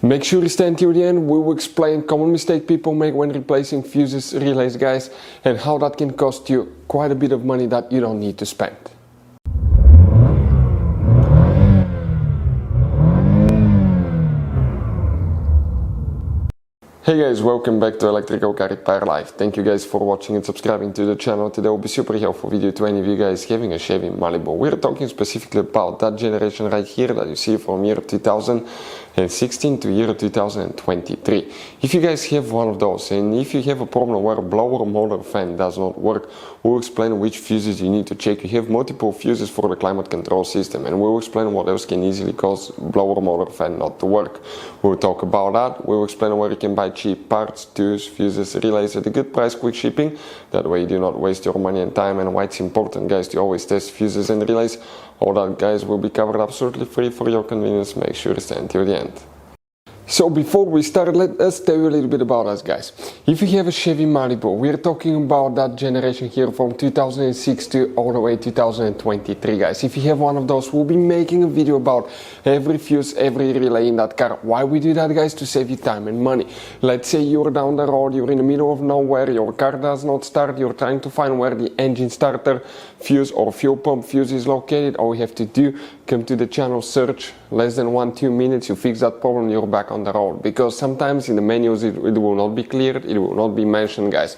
Make sure you stay until the end. We will explain common mistake people make when replacing fuses, relays, guys, and how that can cost you quite a bit of money that you don't need to spend. Hey guys, welcome back to Electrical Car Repair Live. Thank you guys for watching and subscribing to the channel. Today will be super helpful video to any of you guys having a Chevy Malibu. We're talking specifically about that generation right here that you see from year 2016 to year 2023. If you guys have one of those, and if you have a problem where a blower motor fan does not work, we'll explain which fuses you need to check. You have multiple fuses for the climate control system, and we'll explain what else can easily cause blower motor fan not to work. We'll talk about that. We'll explain where you can buy cheap parts, tools, fuses, relays at a good price, quick shipping. That way you do not waste your money and time, and why it's important, guys, to always test fuses and relays. All that, guys, will be covered absolutely free for your convenience. Make sure to stay until the end. So before we start, let us tell you a little bit about us, guys. If you have a Chevy Malibu, we're talking about that generation here from 2006 to all the way 2023, guys. If you have one of those, we'll be making a video about every fuse, every relay in that car. Why we do that, guys? To save you time and money. Let's say you're down the road, you're in the middle of nowhere, your car does not start, you're trying to find where the engine starter fuse or fuel pump fuse is located. All you have to do, come to the channel, search, less than 1-2 minutes, you fix that problem, you're back on the road. Because sometimes in the menus it will not be cleared, it will not be mentioned, guys.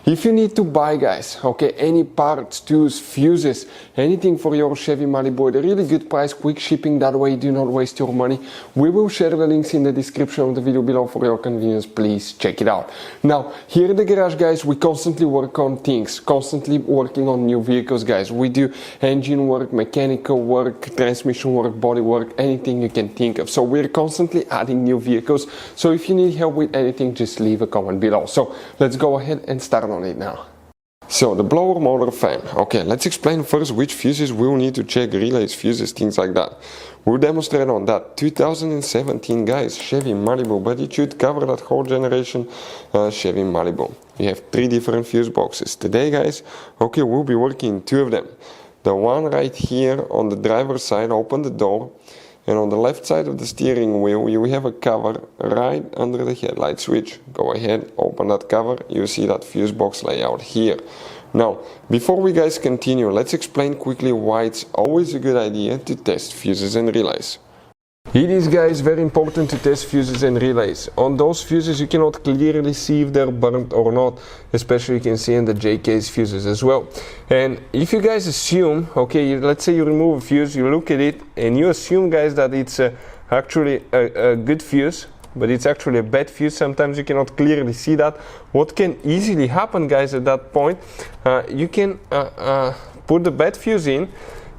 If you need to buy, guys, okay, any parts, tools, fuses, anything for your Chevy Malibu at a really good price, quick shipping, that way you do not waste your money, we will share the links in the description of the video below for your convenience. Please check it out. Now, here in the garage, guys, we constantly work on things, constantly working on new vehicles, guys. We do engine work, mechanical work, transmission work, body work, anything you can think of. So we're constantly adding new vehicles. So if you need help with anything, just leave a comment below. So let's go ahead and start on it now. So the blower motor fan. Okay, let's explain first which fuses we'll need to check, relays, fuses, things like that. We'll demonstrate on that 2017, guys, Chevy Malibu, but it should cover that whole generation Chevy Malibu. We have 3 different fuse boxes. Today, guys, okay, we'll be working 2 of them. The one right here on the driver's side, open the door, and on the left side of the steering wheel, you have a cover right under the headlight switch. Go ahead, open that cover, you see that fuse box layout here. Now, before we guys continue, let's explain quickly why it's always a good idea to test fuses and relays. It is, guys, very important to test fuses and relays. On those fuses you cannot clearly see if they're burnt or not, especially you can see in the JK's fuses as well. And if you guys assume, okay, let's say you remove a fuse, you look at it and you assume, guys, that it's actually a good fuse, but it's actually a bad fuse, sometimes you cannot clearly see that. What can easily happen, guys, at that point, you can put the bad fuse in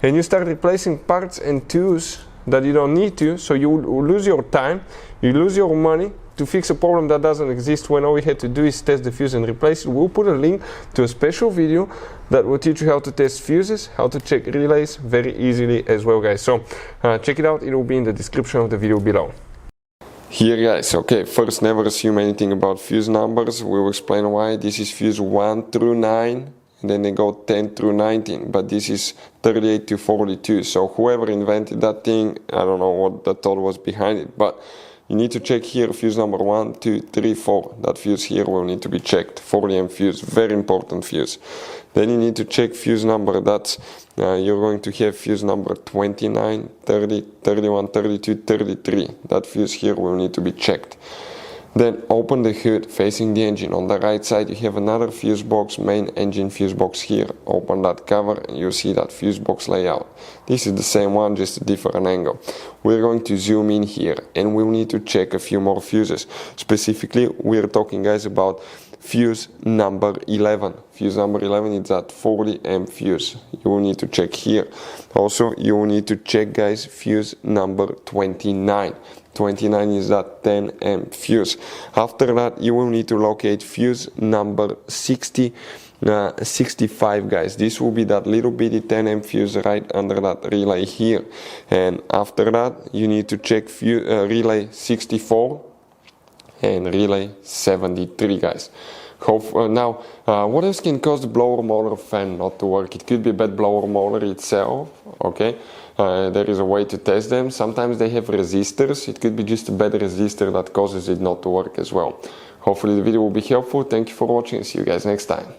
and you start replacing parts and tools that you don't need to, so you lose your time, you lose your money to fix a problem that doesn't exist, when all we had to do is test the fuse and replace it. We'll put a link to a special video that will teach you how to test fuses, how to check relays very easily as well, guys. So check it out, it will be in the description of the video below. Here, guys, okay, first, never assume anything about fuse numbers. We will explain why. This is fuse 1 through 9. And then they go 10 through 19, but this is 38 to 42. So whoever invented that thing, I don't know what the thought was behind it, but you need to check here fuse number 1, 2, 3, 4. That fuse here will need to be checked. 40M fuse, very important fuse. Then you need to check fuse number, that's you're going to have fuse number 29, 30, 31, 32, 33. That fuse here will need to be checked. Then open the hood facing the engine. On the right side you have another fuse box, main engine fuse box here. Open that cover and you see that fuse box layout. This is the same one, just a different angle. We're going to zoom in here and we'll need to check a few more fuses. Specifically, we're talking, guys, about fuse number 11. Fuse number 11 is that 40M fuse. You will need to check here. Also, you will need to check, guys, fuse number 29. 29 is that 10M fuse. After that, you will need to locate fuse number 65, guys. This will be that little bitty 10M fuse right under that relay here. And after that, you need to check relay 64 and relay 73, guys. Now, what else can cause the blower motor fan not to work? It could be a bad blower motor itself, okay? there is a way to test them. Sometimes they have resistors. It could be just a bad resistor that causes it not to work as well. Hopefully the video will be helpful. Thank you for watching. See you guys next time.